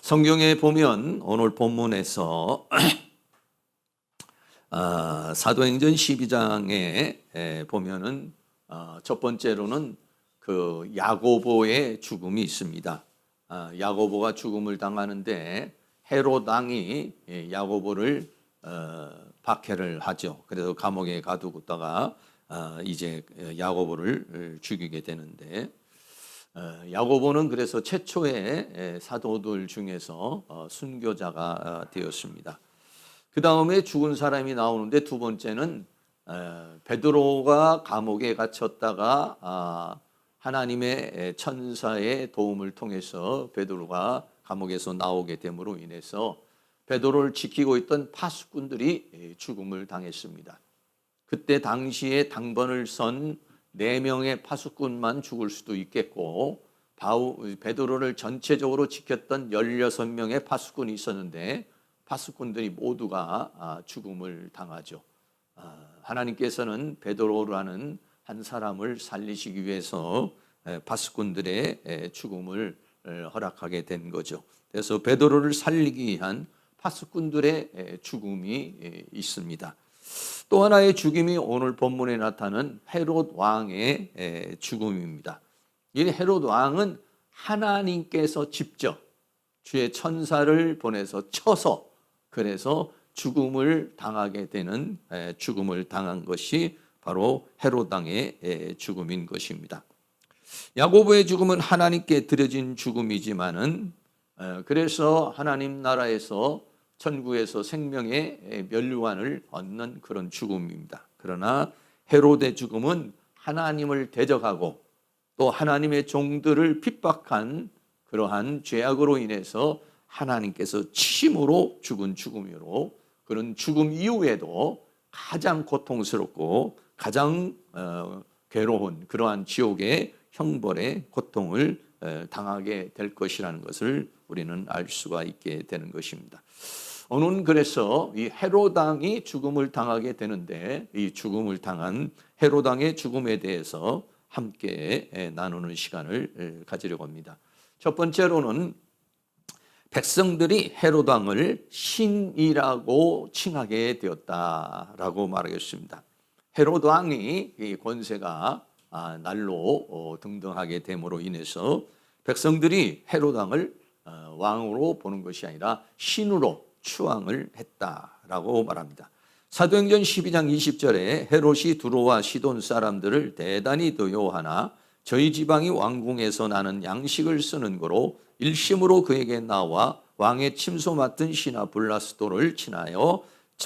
성경에 보면 오늘 본문에서 사도행전 12장에 보면은 첫 번째로는 그 야고보의 죽음이 있습니다. 야고보가 죽음을 당하는데 헤롯 왕이 야고보를 박해를 하죠. 그래서 감옥에 가두다가 이제 야고보를 죽이게 되는데 야고보는 그래서 최초의 사도들 중에서 순교자가 되었습니다. 그 다음에 죽은 사람이 나오는데 두 번째는 베드로가 감옥에 갇혔다가 하나님의 천사의 도움을 통해서 베드로가 감옥에서 나오게 됨으로 인해서 베드로를 지키고 있던 파수꾼들이 죽음을 당했습니다. 그때 당시에 당번을 선 4명의 파수꾼만 죽을 수도 있겠고 베드로를 전체적으로 지켰던 16명의 파수꾼이 있었는데 파수꾼들이 모두가 죽음을 당하죠. 하나님께서는 베드로라는 한 사람을 살리시기 위해서 파수꾼들의 죽음을 허락하게 된 거죠. 그래서 베드로를 살리기 위한 파수꾼들의 죽음이 있습니다. 또 하나의 죽음이 오늘 본문에 나타난 헤롯 왕의 죽음입니다. 이 헤롯 왕은 하나님께서 직접 주의 천사를 보내서 쳐서 그래서 죽음을 당하게 되는 죽음을 당한 것이 바로 헤롯 왕의 죽음인 것입니다. 야고보의 죽음은 하나님께 드려진 죽음이지만은 그래서 하나님 나라에서 천국에서 생명의 면류관을 얻는 그런 죽음입니다. 그러나 헤롯의 죽음은 하나님을 대적하고 또 하나님의 종들을 핍박한 그러한 죄악으로 인해서 하나님께서 치심으로 죽은 죽음이로 그런 죽음 이후에도 가장 고통스럽고 가장 괴로운 그러한 지옥의 형벌의 고통을 당하게 될 것이라는 것을 우리는 알 수가 있게 되는 것입니다. 오늘은 그래서 이 헤롯 왕이 죽음을 당하게 되는데 이 죽음을 당한 헤롯 왕의 죽음에 대해서 함께 나누는 시간을 가지려고 합니다. 첫 번째로는 백성들이 헤롯 왕을 신이라고 칭하게 되었다라고 말하겠습니다. 헤롯 왕이 이 권세가 날로 등등하게 됨으로 인해서 백성들이 헤롯 왕을 왕으로 보는 것이 아니라 신으로 추앙을 했다라고 말합니다. 사도행전 12장 20절에 헤롯이 두로와 시돈 사람들을 대단히 도요하나 저희 지방이 왕궁에서 나는 양식을 쓰는 거로 일심으로 그에게 나와 왕의 침소 맡은 신하 블라스도를 친하여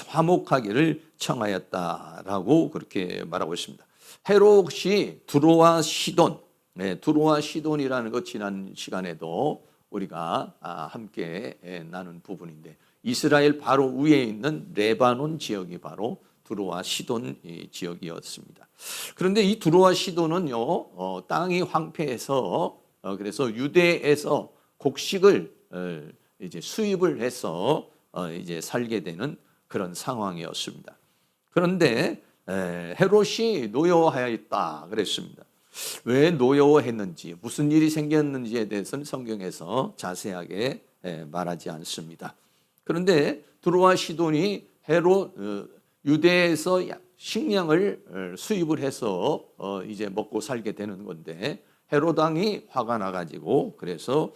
화목하기를 청하였다라고 그렇게 말하고 있습니다. 헤롯이 두로와 시돈, 두로와 시돈이라는 것 지난 시간에도 우리가 함께 나눈 부분인데 이스라엘 바로 위에 있는 레바논 지역이 바로 두로와 시돈 지역이었습니다. 그런데 이 두로와 시돈은요 땅이 황폐해서 그래서 유대에서 곡식을 이제 수입을 해서 이제 살게 되는 그런 상황이었습니다. 그런데 헤롯이 노여워하였다 그랬습니다. 왜 노여워했는지 무슨 일이 생겼는지에 대해서는 성경에서 자세하게 말하지 않습니다. 그런데 두로와 시돈이 헤롯 유대에서 식량을 수입을 해서 이제 먹고 살게 되는 건데 헤롯 왕이 화가 나가지고 그래서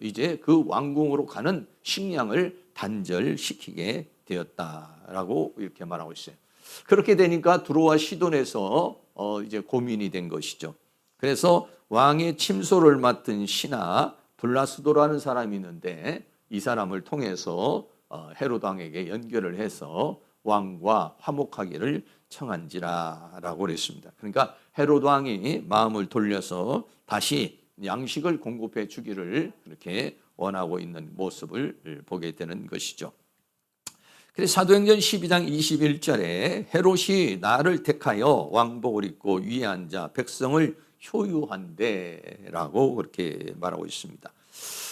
이제 그 왕궁으로 가는 식량을 단절시키게 되었다라고 이렇게 말하고 있어요. 그렇게 되니까 두로와 시돈에서 이제 고민이 된 것이죠. 그래서 왕의 침소를 맡은 신하 블라스도라는 사람이 있는데 이 사람을 통해서 헤롯 왕에게 연결을 해서 왕과 화목하기를 청한지라라고 그랬습니다. 그러니까 헤롯 왕이 마음을 돌려서 다시 양식을 공급해 주기를 그렇게 원하고 있는 모습을 보게 되는 것이죠. 그래서 사도행전 12장 21절에 헤롯이 나를 택하여 왕복을 입고 위에 앉아 백성을 효유한대라고 그렇게 말하고 있습니다.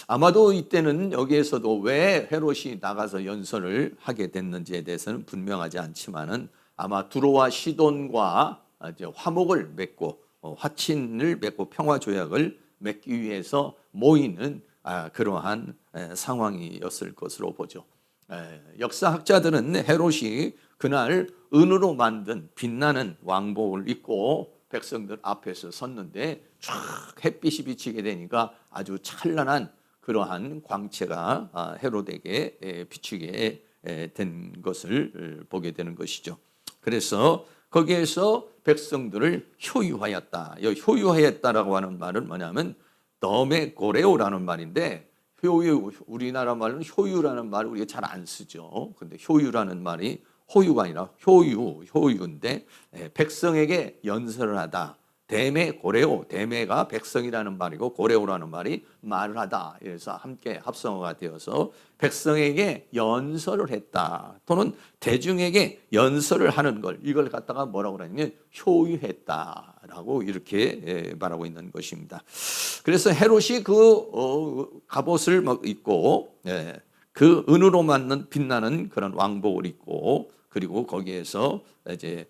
아마도 이때는 여기에서도 왜 헤롯이 나가서 연설을 하게 됐는지에 대해서는 분명하지 않지만은 아마 두로와 시돈과 이제 화목을 맺고 화친을 맺고 평화 조약을 맺기 위해서 모이는 그러한 상황이었을 것으로 보죠. 역사학자들은 헤롯이 그날 은으로 만든 빛나는 왕복을 입고 백성들 앞에서 섰는데 쫙 햇빛이 비치게 되니까 아주 찬란한 그러한 광채가 헤롯에게 비추게 된 것을 보게 되는 것이죠. 그래서 거기에서 백성들을 효유하였다. 효유하였다라고 하는 말은 뭐냐면 덤에 고레오라는 말인데, 효유, 우리나라 말로는 효유라는 말을 우리가 잘 안 쓰죠. 근데 효유라는 말이 호유가 아니라 효유인데, 백성에게 연설을 하다. 대매 고레오, 대매가 백성이라는 말이고 고레오라는 말이 말을 하다. 그래서 함께 합성어가 되어서 백성에게 연설을 했다. 또는 대중에게 연설을 하는 걸, 이걸 갖다가 뭐라고 그러냐면 효유했다라고 이렇게 말하고 있는 것입니다. 그래서 헤롯이 그 갑옷을 입고 그 은으로 만든 빛나는 그런 왕복을 입고, 그리고 거기에서 이제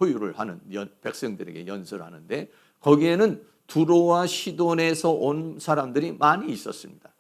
효유를 하는 백성들에게 연설을 하는데, 거기에는 두로와 시돈에서 온 사람들이 많이 있었습니다.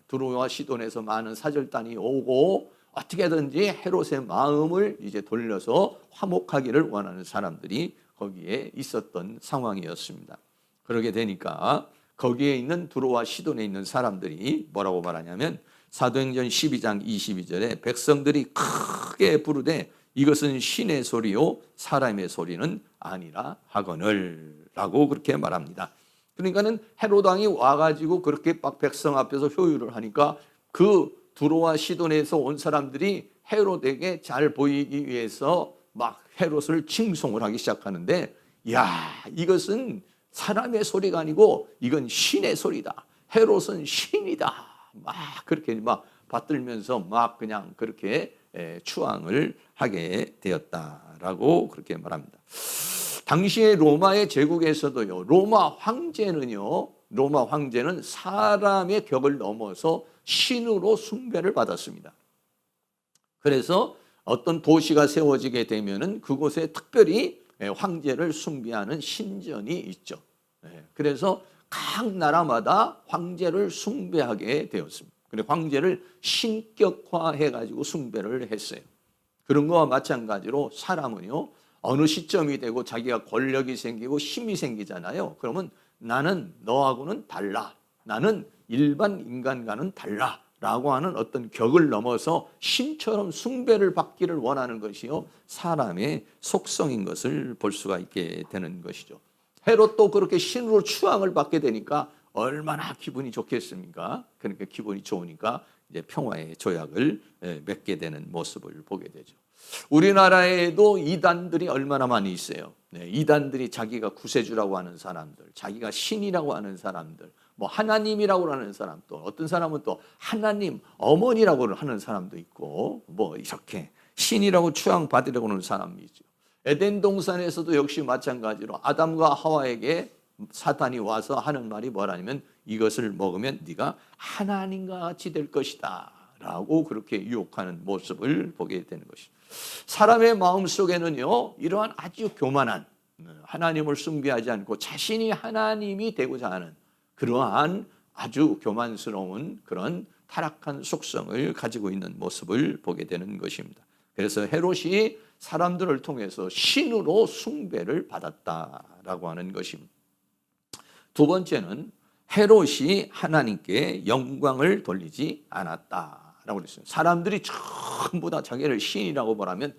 두로와 시돈에서 많은 사절단이 오고 어떻게든지 헤롯의 마음을 이제 돌려서 화목하기를 원하는 사람들이 거기에 있었던 상황이었습니다. 그러게 되니까 거기에 있는 두로와 시돈에 있는 사람들이 뭐라고 말하냐면, 사도행전 12장 22절에 백성들이 크게 부르되 이것은 신의 소리요 사람의 소리는 아니라 하거늘 라고 그렇게 말합니다. 그러니까는 헤롯 왕이 와가지고 그렇게 막 백성 앞에서 효유를 하니까 그 두로와 시돈에서 온 사람들이 헤롯에게 잘 보이기 위해서 막 헤롯을 칭송을 하기 시작하는데, 야, 이것은 사람의 소리가 아니고 이건 신의 소리다. 헤롯은 신이다. 막 그렇게 막 받들면서 막 그냥 그렇게 추앙을 하게 되었다라고 그렇게 말합니다. 당시에 로마의 제국에서도요, 로마 황제는 사람의 격을 넘어서 신으로 숭배를 받았습니다. 그래서 어떤 도시가 세워지게 되면은 그곳에 특별히 황제를 숭배하는 신전이 있죠. 그래서 각 나라마다 황제를 숭배하게 되었습니다. 그리고 황제를 신격화해가지고 숭배를 했어요. 그런 거와 마찬가지로 사람은요, 어느 시점이 되고 자기가 권력이 생기고 힘이 생기잖아요. 그러면 나는 너하고는 달라. 나는 일반 인간과는 달라. 라고 하는 어떤 격을 넘어서 신처럼 숭배를 받기를 원하는 것이요, 사람의 속성인 것을 볼 수가 있게 되는 것이죠. 헤롯도 그렇게 신으로 추앙을 받게 되니까 얼마나 기분이 좋겠습니까? 그러니까 기분이 좋으니까 이제 평화의 조약을 맺게 되는 모습을 보게 되죠. 우리나라에도 이단들이 얼마나 많이 있어요. 이단들이 자기가 구세주라고 하는 사람들, 자기가 신이라고 하는 사람들, 뭐 하나님이라고 하는 사람, 또 어떤 사람은 또 하나님 어머니라고 하는 사람도 있고, 뭐 이렇게 신이라고 추앙받으려고 하는 사람이 있죠. 에덴 동산에서도 역시 마찬가지로 아담과 하와에게 사탄이 와서 하는 말이 뭐라냐면, 이것을 먹으면 네가 하나님과 같이 될 것이다 라고 그렇게 유혹하는 모습을 보게 되는 것이죠. 사람의 마음속에는요, 이러한 아주 교만한, 하나님을 숭배하지 않고 자신이 하나님이 되고자 하는 그러한 아주 교만스러운 그런 타락한 속성을 가지고 있는 모습을 보게 되는 것입니다. 그래서 헤롯이 사람들을 통해서 신으로 숭배를 받았다라고 하는 것입니다. 두 번째는 헤롯이 하나님께 영광을 돌리지 않았다라고 그랬어요. 사람들이 전부 다 자기를 신이라고 말하면,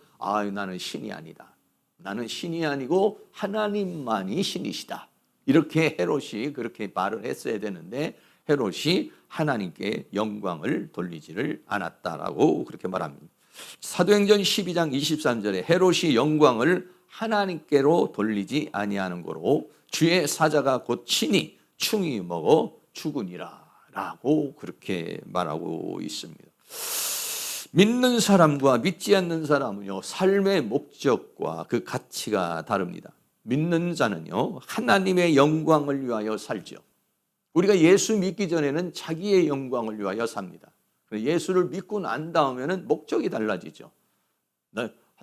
나는 신이 아니다. 나는 신이 아니고 하나님만이 신이시다. 이렇게 헤롯이 그렇게 말을 했어야 되는데, 헤롯이 하나님께 영광을 돌리지를 않았다라고 그렇게 말합니다. 사도행전 12장 23절에 헤롯이 영광을 하나님께로 돌리지 아니하는 거로 주의 사자가 곧 친히 충이 먹어 죽으니라 라고 그렇게 말하고 있습니다. 믿는 사람과 믿지 않는 사람은요, 삶의 목적과 그 가치가 다릅니다. 믿는 자는요, 하나님의 영광을 위하여 살죠. 우리가 예수 믿기 전에는 자기의 영광을 위하여 삽니다. 예수를 믿고 난 다음에는 목적이 달라지죠.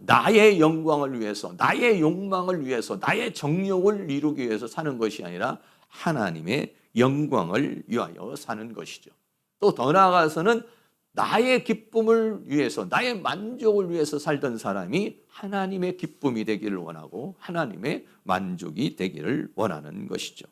나의 영광을 위해서, 나의 욕망을 위해서, 나의 정욕을 이루기 위해서 사는 것이 아니라 하나님의 영광을 위하여 사는 것이죠. 또 더 나아가서는 나의 기쁨을 위해서, 나의 만족을 위해서 살던 사람이 하나님의 기쁨이 되기를 원하고 하나님의 만족이 되기를 원하는 것이죠.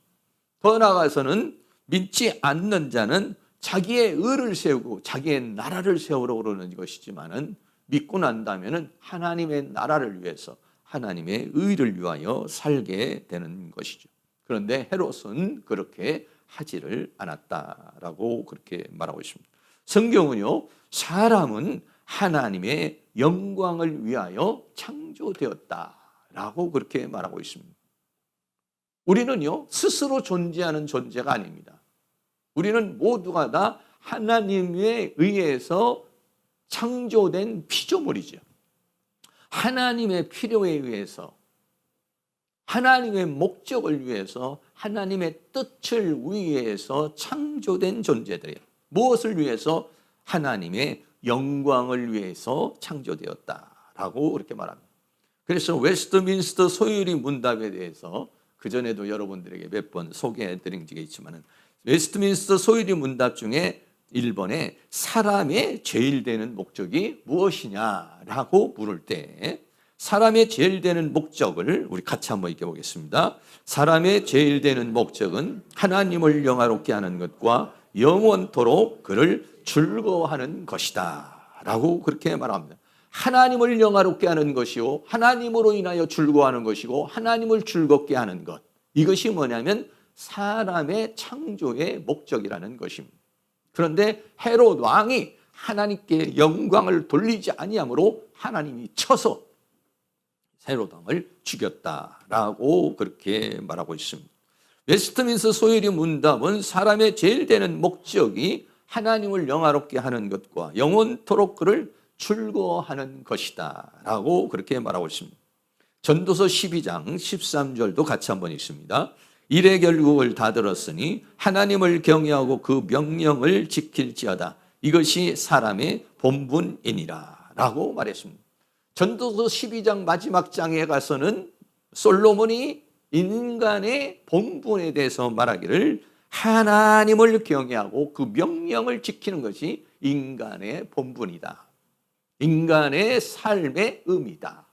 더 나아가서는 믿지 않는 자는 자기의 의를 세우고 자기의 나라를 세우려 그러는 것이지만은 믿고 난다면은 하나님의 나라를 위해서 하나님의 의를 위하여 살게 되는 것이죠. 그런데 헤롯은 그렇게 하지를 않았다라고 그렇게 말하고 있습니다. 성경은요, 사람은 하나님의 영광을 위하여 창조되었다라고 그렇게 말하고 있습니다. 우리는요, 스스로 존재하는 존재가 아닙니다. 우리는 모두가 다 하나님에 의해서 창조된 피조물이죠. 하나님의 필요에 의해서, 하나님의 목적을 위해서, 하나님의 뜻을 위해서 창조된 존재들이에요. 무엇을 위해서? 하나님의 영광을 위해서 창조되었다라고 그렇게 말합니다. 그래서 웨스트민스터 소유리 문답에 대해서 그전에도 여러분들에게 몇 번 소개해드린 적이 있지만 웨스트민스터 소유리 문답 중에 1번에 사람의 제일 되는 목적이 무엇이냐라고 물을 때 사람의 제일 되는 목적을 우리 같이 한번 읽어보겠습니다. 사람의 제일 되는 목적은 하나님을 영화롭게 하는 것과 영원토록 그를 즐거워하는 것이다 라고 그렇게 말합니다. 하나님을 영화롭게 하는 것이요, 하나님으로 인하여 즐거워하는 것이고 하나님을 즐겁게 하는 것, 이것이 뭐냐면 사람의 창조의 목적이라는 것입니다. 그런데 헤롯 왕이 하나님께 영광을 돌리지 아니함으로 하나님이 쳐서 헤롯 왕을 죽였다라고 그렇게 말하고 있습니다. 웨스트민스터 소유리 문답은 사람의 제일 되는 목적이 하나님을 영화롭게 하는 것과 영원토록 그를 즐거워하는 것이다 라고 그렇게 말하고 있습니다. 전도서 12장 13절도 같이 한번 읽습니다. 일의 결국을 다 들었으니 하나님을 경외하고 그 명령을 지킬지어다. 이것이 사람의 본분이니라 라고 말했습니다. 전도서 12장 마지막 장에 가서는 솔로몬이 인간의 본분에 대해서 말하기를 하나님을 경외하고 그 명령을 지키는 것이 인간의 본분이다. 인간의 삶의 의미다.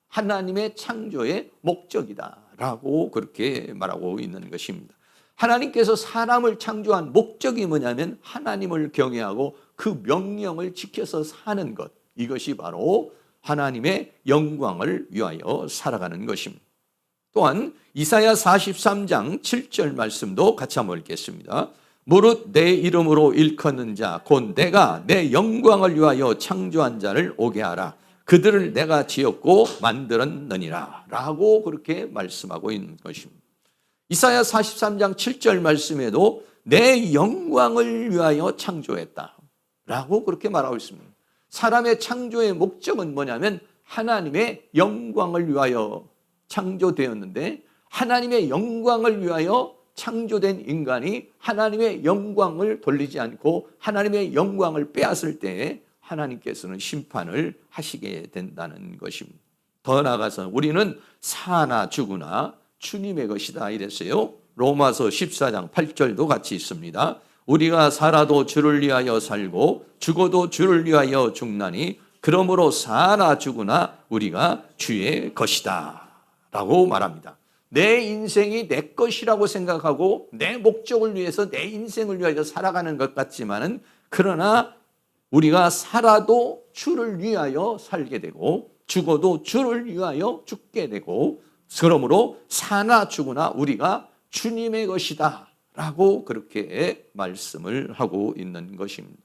하나님의 창조의 목적이다 라고 그렇게 말하고 있는 것입니다. 하나님께서 사람을 창조한 목적이 뭐냐면 하나님을 경외하고 그 명령을 지켜서 사는 것, 이것이 바로 하나님의 영광을 위하여 살아가는 것입니다. 또한 이사야 43장 7절 말씀도 같이 한번 읽겠습니다. 무릇 내 이름으로 일컫는 자 곧 내가 내 영광을 위하여 창조한 자를 오게 하라. 그들을 내가 지었고 만들었느니라 라고 그렇게 말씀하고 있는 것입니다. 이사야 43장 7절 말씀에도 내 영광을 위하여 창조했다 라고 그렇게 말하고 있습니다. 사람의 창조의 목적은 뭐냐면 하나님의 영광을 위하여 창조되었는데 하나님의 영광을 위하여 창조된 인간이 하나님의 영광을 돌리지 않고 하나님의 영광을 빼앗을 때에 하나님께서는 심판을 하시게 된다는 것입니다. 더 나아가서 우리는 사나 죽으나 주님의 것이다 이랬어요. 로마서 14장 8절도 같이 있습니다. 우리가 살아도 주를 위하여 살고 죽어도 주를 위하여 죽나니 그러므로 사나 죽으나 우리가 주의 것이다 라고 말합니다. 내 인생이 내 것이라고 생각하고 내 목적을 위해서 내 인생을 위하여 살아가는 것 같지만은 그러나 우리가 살아도 주를 위하여 살게 되고 죽어도 주를 위하여 죽게 되고 그러므로 사나 죽으나 우리가 주님의 것이다 라고 그렇게 말씀을 하고 있는 것입니다.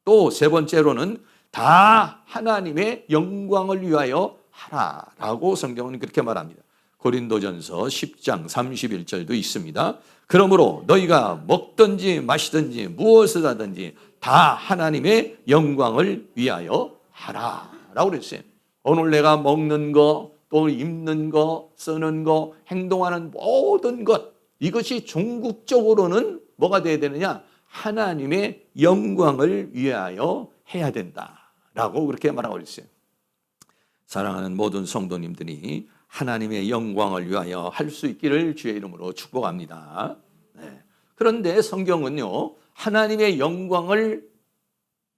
또 세 번째로는 다 하나님의 영광을 위하여 하라라고 성경은 그렇게 말합니다. 고린도전서 10장 31절도 있습니다. 그러므로 너희가 먹든지 마시든지 무엇을 하든지 다 하나님의 영광을 위하여 하라라고 그랬어요. 오늘 내가 먹는 거, 또 입는 거, 쓰는 거, 행동하는 모든 것, 이것이 종국적으로는 뭐가 돼야 되느냐? 하나님의 영광을 위하여 해야 된다라고 그렇게 말하고 있어요. 사랑하는 모든 성도님들이 하나님의 영광을 위하여 할 수 있기를 주의 이름으로 축복합니다. 네. 그런데 성경은요, 하나님의 영광을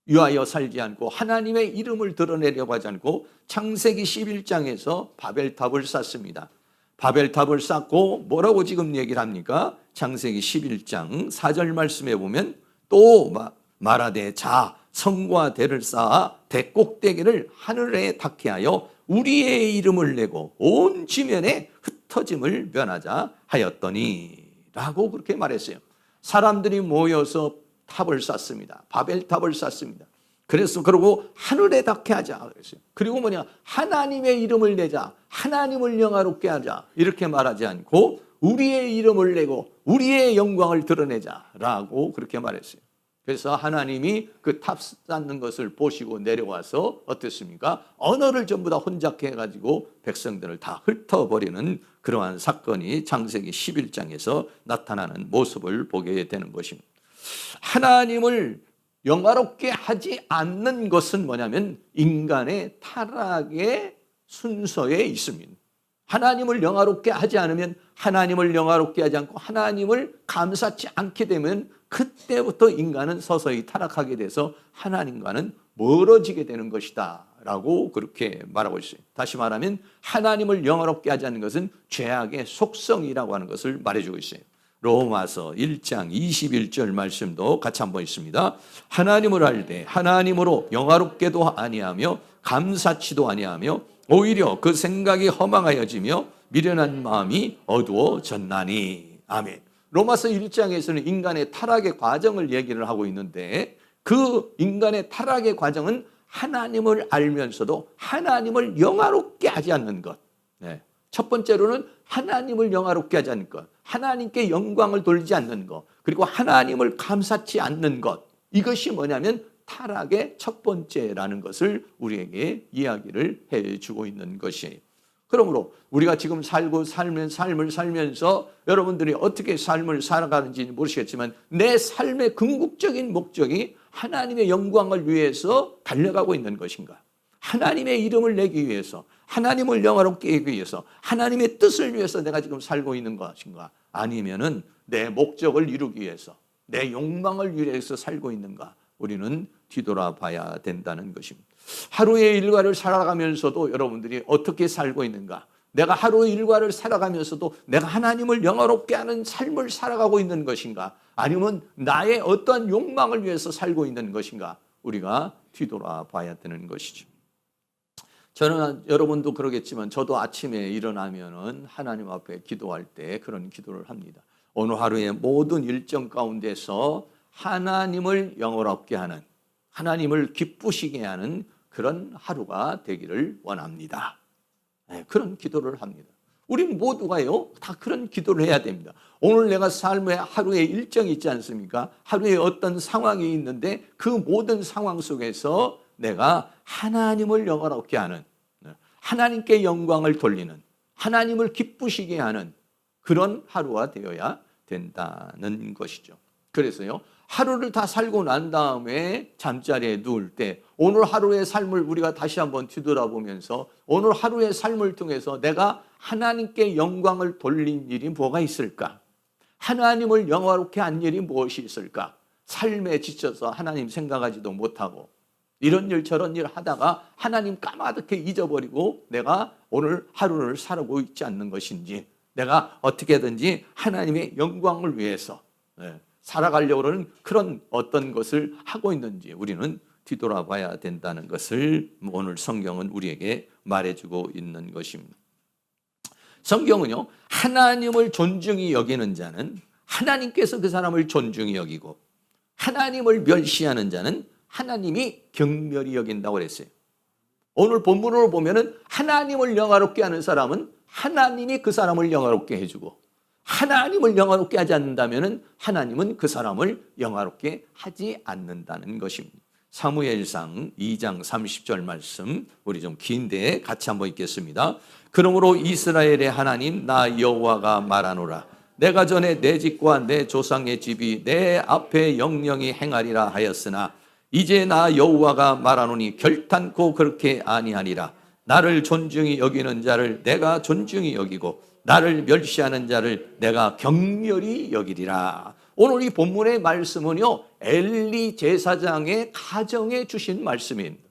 위하여 살지 않고 하나님의 이름을 드러내려고 하지 않고 창세기 11장에서 바벨탑을 쌓습니다. 바벨탑을 쌓고 뭐라고 지금 얘기를 합니까? 창세기 11장 4절 말씀에 보면 또 말하되 자 성과 대를 쌓아 대 꼭대기를 하늘에 닿게 하여 우리의 이름을 내고 온 지면에 흩어짐을 면하자 하였더니 라고 그렇게 말했어요. 사람들이 모여서 탑을 쌓습니다. 바벨탑을 쌓습니다. 그래서 그러고 하늘에 닿게 하자 그랬어요. 그리고 하나님의 이름을 내자, 하나님을 영화롭게 하자 이렇게 말하지 않고 우리의 이름을 내고 우리의 영광을 드러내자라고 그렇게 말했어요. 그래서 하나님이 그 탑 쌓는 것을 보시고 내려와서 어땠습니까? 언어를 전부 다 혼잡게 해가지고 백성들을 다 흩어버리는 그러한 사건이 창세기 11장에서 나타나는 모습을 보게 되는 것입니다. 하나님을 영화롭게 하지 않는 것은 뭐냐면 인간의 타락의 순서에 있습니다. 하나님을 영화롭게 하지 않으면 하나님을 영화롭게 하지 않고 하나님을 감사치 않게 되면 그때부터 인간은 서서히 타락하게 돼서 하나님과는 멀어지게 되는 것이다 라고 그렇게 말하고 있어요. 다시 말하면 하나님을 영화롭게 하지 않는 것은 죄악의 속성이라고 하는 것을 말해주고 있어요. 로마서 1장 21절 말씀도 같이 한번 있습니다. 하나님을 알되 하나님으로 영화롭게도 아니하며 감사치도 아니하며 오히려 그 생각이 허망하여지며 미련한 마음이 어두워졌나니. 아멘. 로마서 1장에서는 인간의 타락의 과정을 얘기를 하고 있는데 그 인간의 타락의 과정은 하나님을 알면서도 하나님을 영화롭게 하지 않는 것. 네. 첫 번째로는 하나님을 영화롭게 하지 않는 것, 하나님께 영광을 돌리지 않는 것, 그리고 하나님을 감사치 않는 것. 이것이 뭐냐면 타락의 첫 번째라는 것을 우리에게 이야기를 해주고 있는 것이에요. 그러므로 우리가 지금 삶을 살면서 여러분들이 어떻게 삶을 살아가는지 모르시겠지만 내 삶의 궁극적인 목적이 하나님의 영광을 위해서 달려가고 있는 것인가? 하나님의 이름을 내기 위해서, 하나님을 영화롭게 하기 위해서, 하나님의 뜻을 위해서 내가 지금 살고 있는 것인가? 아니면은 내 목적을 이루기 위해서, 내 욕망을 위해서 살고 있는가? 우리는 뒤돌아봐야 된다는 것입니다. 하루의 일과를 살아가면서도 여러분들이 어떻게 살고 있는가? 내가 하루의 일과를 살아가면서도 내가 하나님을 영화롭게 하는 삶을 살아가고 있는 것인가? 아니면 나의 어떠한 욕망을 위해서 살고 있는 것인가? 우리가 뒤돌아봐야 되는 것이죠. 저는 여러분도 그러겠지만 저도 아침에 일어나면은 하나님 앞에 기도할 때 그런 기도를 합니다. 오늘 하루의 모든 일정 가운데서 하나님을 영화롭게 하는, 하나님을 기쁘시게 하는 그런 하루가 되기를 원합니다. 네, 그런 기도를 합니다. 우리 모두가요, 다 그런 기도를 해야 됩니다. 오늘 내가 삶의 하루의 일정이 있지 않습니까? 하루에 어떤 상황이 있는데 그 모든 상황 속에서 내가 하나님을 영화롭게 하는, 하나님께 영광을 돌리는, 하나님을 기쁘시게 하는 그런 하루가 되어야 된다는 것이죠. 그래서요, 하루를 다 살고 난 다음에 잠자리에 누울 때 오늘 하루의 삶을 우리가 다시 한번 뒤돌아보면서 오늘 하루의 삶을 통해서 내가 하나님께 영광을 돌린 일이 뭐가 있을까? 하나님을 영화롭게 한 일이 무엇이 있을까? 삶에 지쳐서 하나님 생각하지도 못하고 이런 일 저런 일 하다가 하나님 까마득히 잊어버리고 내가 오늘 하루를 살아고 있지 않는 것인지, 내가 어떻게든지 하나님의 영광을 위해서 살아가려고 하는 그런 어떤 것을 하고 있는지 우리는 뒤돌아봐야 된다는 것을 오늘 성경은 우리에게 말해주고 있는 것입니다. 성경은요, 하나님을 존중히 여기는 자는 하나님께서 그 사람을 존중히 여기고 하나님을 멸시하는 자는 하나님이 경멸히 여긴다고 그랬어요. 오늘 본문으로 보면은 하나님을 영화롭게 하는 사람은 하나님이 그 사람을 영화롭게 해주고 하나님을 영화롭게 하지 않는다면은 하나님은 그 사람을 영화롭게 하지 않는다는 것입니다. 사무엘상 2장 30절 말씀 우리 좀 긴데 같이 한번 읽겠습니다. 그러므로 이스라엘의 하나님 나 여호와가 말하노라. 내가 전에 내 집과 내 조상의 집이 내 앞에 영영히 행하리라 하였으나 이제 나 여호와가 말하노니 결탄코 그렇게 아니하니라. 나를 존중히 여기는 자를 내가 존중히 여기고 나를 멸시하는 자를 내가 경멸히 여기리라. 오늘 이 본문의 말씀은요, 엘리 제사장의 가정에 주신 말씀입니다.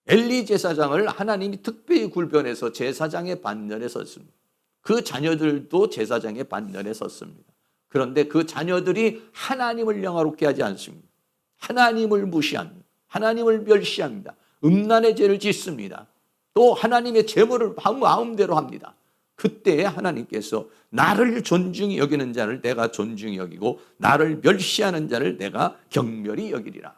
엘리 제사장을 하나님이 특별히 굴변해서 제사장의 반열에 섰습니다. 그 자녀들도 제사장의 반열에 섰습니다. 그런데 그 자녀들이 하나님을 영화롭게 하지 않습니다. 하나님을 무시합니다. 하나님을 멸시합니다. 음란의 죄를 짓습니다. 또 하나님의 재물을 마음대로 합니다. 그때 하나님께서 나를 존중히 여기는 자를 내가 존중히 여기고 나를 멸시하는 자를 내가 경멸히 여기리라.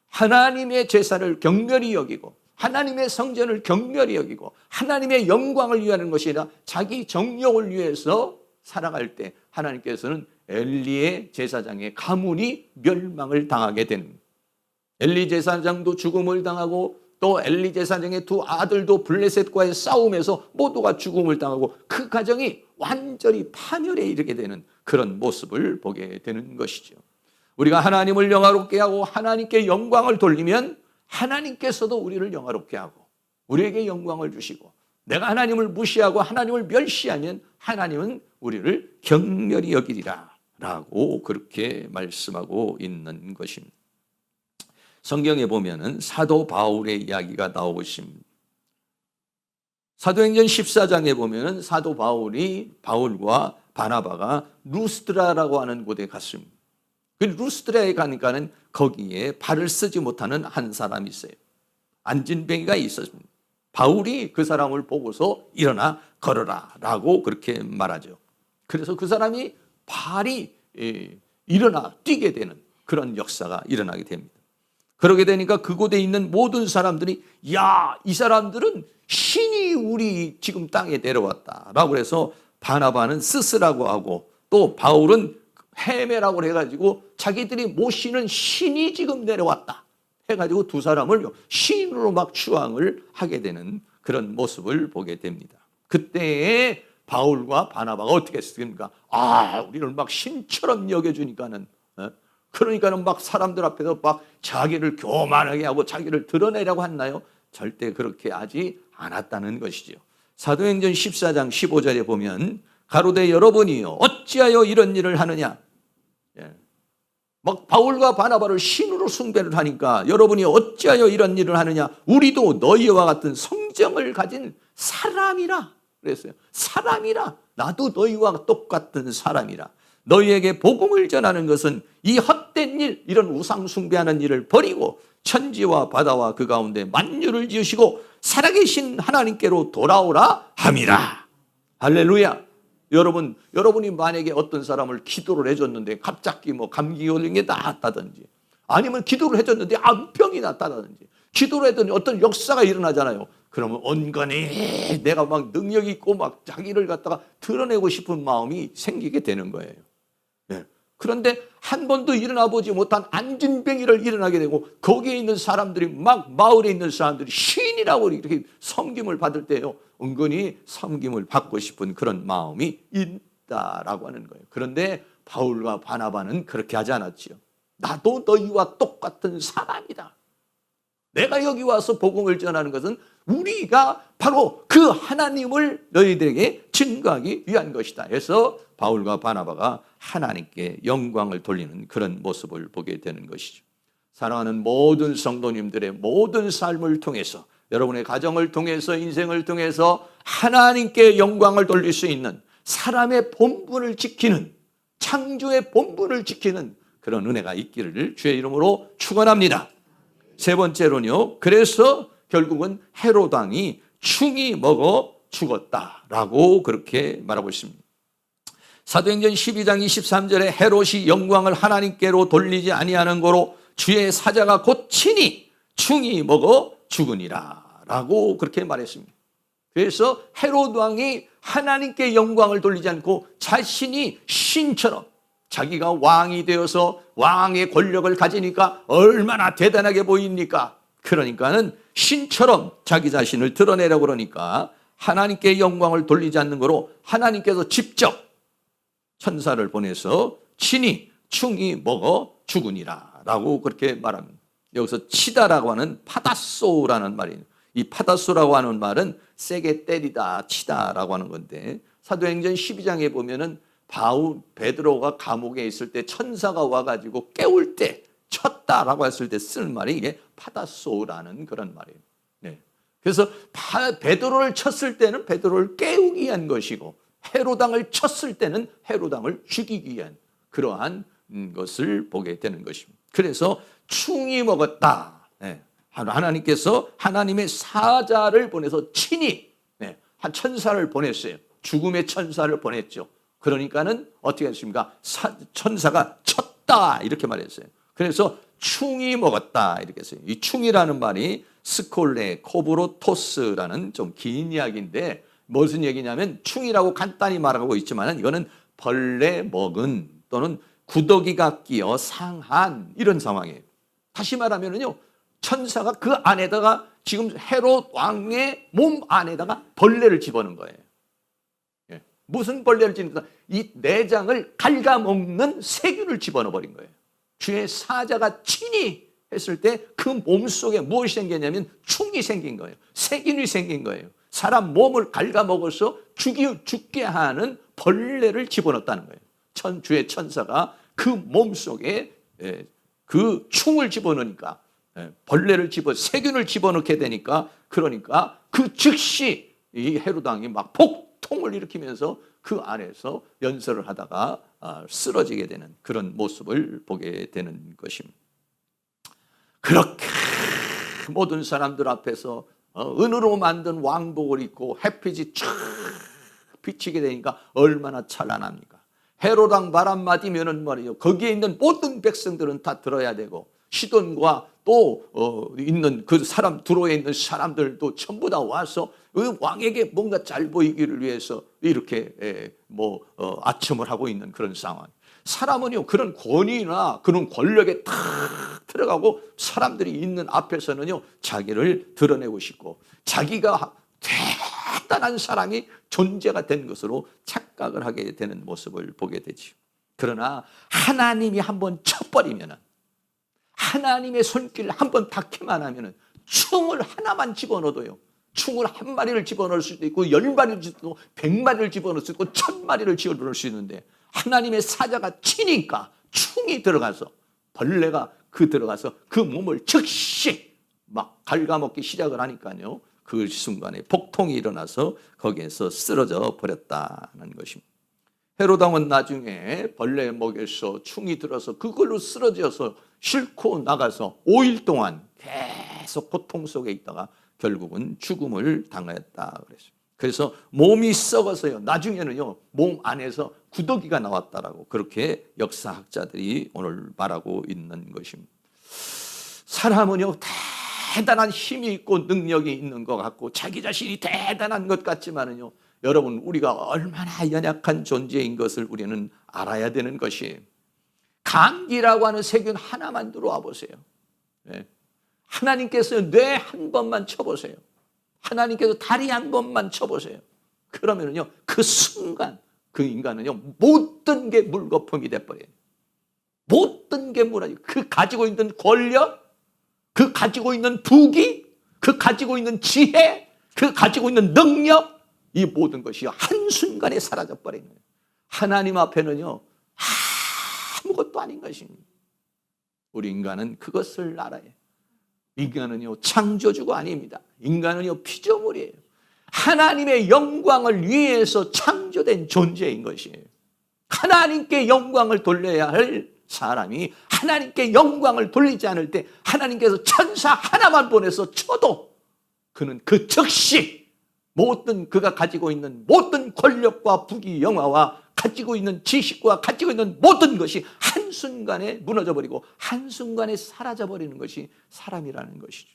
하나님의 제사를 경멸히 여기고 하나님의 성전을 경멸히 여기고 하나님의 영광을 위하는 것이 아니라 자기 정욕을 위해서 살아갈 때 하나님께서는 엘리의 제사장의 가문이 멸망을 당하게 됩니다. 엘리 제사장도 죽음을 당하고 또 엘리 제사장의 두 아들도 블레셋과의 싸움에서 모두가 죽음을 당하고 그 가정이 완전히 파멸에 이르게 되는 그런 모습을 보게 되는 것이죠. 우리가 하나님을 영화롭게 하고 하나님께 영광을 돌리면 하나님께서도 우리를 영화롭게 하고 우리에게 영광을 주시고, 내가 하나님을 무시하고 하나님을 멸시하면 하나님은 우리를 경멸히 여기리라 라고 그렇게 말씀하고 있는 것입니다. 성경에 보면은 사도 바울의 이야기가 나오고 있습니다. 사도행전 14장에 보면은 사도 바울과 바나바가 루스드라라고 하는 곳에 갔습니다. 그 루스드라에 가니까는 거기에 발을 쓰지 못하는 한 사람이 있어요. 안진뱅이가 있었습니다. 바울이 그 사람을 보고서 일어나 걸어라 라고 그렇게 말하죠. 그래서 그 사람이 발이 일어나 뛰게 되는 그런 역사가 일어나게 됩니다. 그러게 되니까 그곳에 있는 모든 사람들이 야, 이 사람들은 신이 우리 지금 땅에 내려왔다라고 해서 바나바는 스스라고 하고 또 바울은 헤메라고 해가지고 자기들이 모시는 신이 지금 내려왔다 해가지고 두 사람을 신으로 막 추앙을 하게 되는 그런 모습을 보게 됩니다. 그때에 바울과 바나바가 어떻게 했습니까? 우리를 막 신처럼 여겨주니까는, 그러니까는 막 사람들 앞에서 막 자기를 교만하게 하고 자기를 드러내려고 했나요? 절대 그렇게 하지 않았다는 것이죠. 사도행전 14장 15절에 보면 가로되 여러분이요 어찌하여 이런 일을 하느냐. 막 바울과 바나바를 신으로 숭배를 하니까 여러분이 어찌하여 이런 일을 하느냐. 우리도 너희와 같은 성정을 가진 사람이라 그랬어요. 사람이라. 나도 너희와 똑같은 사람이라. 너희에게 복음을 전하는 것은 이 헛된 일, 이런 우상 숭배하는 일을 버리고 천지와 바다와 그 가운데 만유를 지으시고 살아계신 하나님께로 돌아오라 함이라. 할렐루야. 여러분이 만약에 어떤 사람을 기도를 해줬는데 갑자기 뭐 감기 걸린 게 낫다든지 아니면 기도를 해줬는데 암병이 낫다든지 기도를 했더니 어떤 역사가 일어나잖아요. 그러면 온건히 내가 막 능력 있고 막 자기를 갖다가 드러내고 싶은 마음이 생기게 되는 거예요. 그런데 한 번도 일어나 보지 못한 안진뱅이를 일어나게 되고 거기에 있는 사람들이 막 마을에 있는 사람들이 신이라고 이렇게 섬김을 받을 때요. 은근히 섬김을 받고 싶은 그런 마음이 있다라고 하는 거예요. 그런데 바울과 바나바는 그렇게 하지 않았지요. 나도 너희와 똑같은 사람이다. 내가 여기 와서 복음을 전하는 것은 우리가 바로 그 하나님을 너희들에게 증거하기 위한 것이다 해서 바울과 바나바가 하나님께 영광을 돌리는 그런 모습을 보게 되는 것이죠. 사랑하는 모든 성도님들의 모든 삶을 통해서 여러분의 가정을 통해서 인생을 통해서 하나님께 영광을 돌릴 수 있는 사람의 본분을 지키는 창조의 본분을 지키는 그런 은혜가 있기를 주의 이름으로 축원합니다. 세 번째로는요. 그래서 결국은 헤롯 왕이 충이 먹어 죽었다라고 그렇게 말하고 있습니다. 사도행전 12장 23절에 헤롯이 영광을 하나님께로 돌리지 아니하는 거로 주의 사자가 곧 친히 충이 먹어 죽으니라 라고 그렇게 말했습니다. 그래서 헤롯 왕이 하나님께 영광을 돌리지 않고 자신이 신처럼 자기가 왕이 되어서 왕의 권력을 가지니까 얼마나 대단하게 보입니까? 그러니까는 신처럼 자기 자신을 드러내려고 그러니까 하나님께 영광을 돌리지 않는 거로 하나님께서 직접 천사를 보내서 친히 충이 먹어 죽으니라 라고 그렇게 말합니다. 여기서 치다라고 하는 파다소라는 말이에요. 이 파다소라고 하는 말은 세게 때리다 치다라고 하는 건데 사도행전 12장에 보면은 베드로가 감옥에 있을 때 천사가 와가지고 깨울 때 쳤다라고 했을 때 쓰는 말이 이게 파다소라는 그런 말이에요. 네. 그래서 베드로를 쳤을 때는 베드로를 깨우기 위한 것이고 헤롯 왕을 쳤을 때는 헤롯 왕을 죽이기 위한 그러한 것을 보게 되는 것입니다. 그래서 충이 먹었다. 네. 하나님께서 하나님의 사자를 보내서 친히 한 천사를 보냈어요. 죽음의 천사를 보냈죠. 그러니까는 어떻게 했습니까? 천사가 쳤다 이렇게 말했어요. 그래서 충이 먹었다 이렇게 했어요. 이 충이라는 말이 스콜레 코브로토스라는 좀 긴 이야기인데 무슨 얘기냐면 충이라고 간단히 말하고 있지만 이거는 벌레 먹은 또는 구더기가 끼어 상한 이런 상황이에요. 다시 말하면요, 천사가 그 안에다가 지금 헤롯 왕의 몸 안에다가 벌레를 집어넣은 거예요. 예. 무슨 벌레를 집어넣다? 이 내장을 갉아먹는 세균을 집어넣어 버린 거예요. 주의 사자가 친히 했을 때 그 몸속에 무엇이 생겼냐면 충이 생긴 거예요. 세균이 생긴 거예요. 사람 몸을 갉아먹어서 죽게 하는 벌레를 집어넣었다는 거예요. 주의 천사가 그 몸속에 그 충을 집어넣으니까 벌레를 세균을 집어넣게 되니까 그러니까 그 즉시 이 헤롯 왕이 막 폭통을 일으키면서 그 안에서 연설을 하다가 쓰러지게 되는 그런 모습을 보게 되는 것입니다. 그렇게 모든 사람들 앞에서 은으로 만든 왕복을 입고 햇빛이 쫙 비치게 되니까 얼마나 찬란합니까? 헤롯 왕 말 한마디면은 말이요, 거기에 있는 모든 백성들은 다 들어야 되고 시돈과 또 있는 그 사람 두로에 있는 사람들도 전부 다 와서 그 왕에게 뭔가 잘 보이기를 위해서 이렇게 아첨을 하고 있는 그런 상황. 사람은요 그런 권위나 그런 권력에 탁 들어가고 사람들이 있는 앞에서는요 자기를 드러내고 싶고 자기가 대단한 사람이 존재가 된 것으로 착각을 하게 되는 모습을 보게 되죠. 그러나 하나님이 한번 쳐버리면은, 하나님의 손길을 한번 닿기만 하면은 충을 하나만 집어넣어도요, 충을 한 마리를 집어넣을 수도 있고 10마리를 집어넣고 100마리를 집어넣을 수 있고 1000마리를 집어넣을 수 있는데 하나님의 사자가 치니까 충이 들어가서 벌레가 들어가서 그 몸을 즉시 막 갉아먹기 시작을 하니까요, 그 순간에 폭통이 일어나서 거기에서 쓰러져 버렸다는 것입니다. 헤롯 왕은 나중에 벌레 먹여서 충이 들어서 그걸로 쓰러져서 싣고 나가서 5일 동안 계속 고통 속에 있다가 결국은 죽음을 당하였다 그랬어요. 그래서 몸이 썩어서요, 나중에는요 몸 안에서 구더기가 나왔다라고 그렇게 역사학자들이 오늘 말하고 있는 것입니다. 사람은요 대단한 힘이 있고 능력이 있는 것 같고 자기 자신이 대단한 것 같지만은요, 여러분 우리가 얼마나 연약한 존재인 것을 우리는 알아야 되는 것이에요. 감기라고 하는 세균 하나만 들어와 보세요. 하나님께서 뇌 한 번만 쳐보세요. 하나님께서 다리 한 번만 쳐보세요. 그러면은요 그 순간 그 인간은요 모든 게 물거품이 돼버려요. 모든 게 무너져. 그 가지고 있는 권력, 그 가지고 있는 부귀, 그 가지고 있는 지혜, 그 가지고 있는 능력, 이 모든 것이 한순간에 사라져버린 거예요. 하나님 앞에는요 아무것도 아닌 것입니다. 우리 인간은 그것을 알아야 해요. 인간은요 창조주가 아닙니다. 인간은요 피조물이에요. 하나님의 영광을 위해서 창조된 존재인 것이에요. 하나님께 영광을 돌려야 할 사람이 하나님께 영광을 돌리지 않을 때 하나님께서 천사 하나만 보내서 쳐도 그는 그 즉시 모든 그가 가지고 있는 모든 권력과 부귀 영화와 가지고 있는 지식과 가지고 있는 모든 것이 한순간에 무너져버리고 한순간에 사라져버리는 것이 사람이라는 것이죠.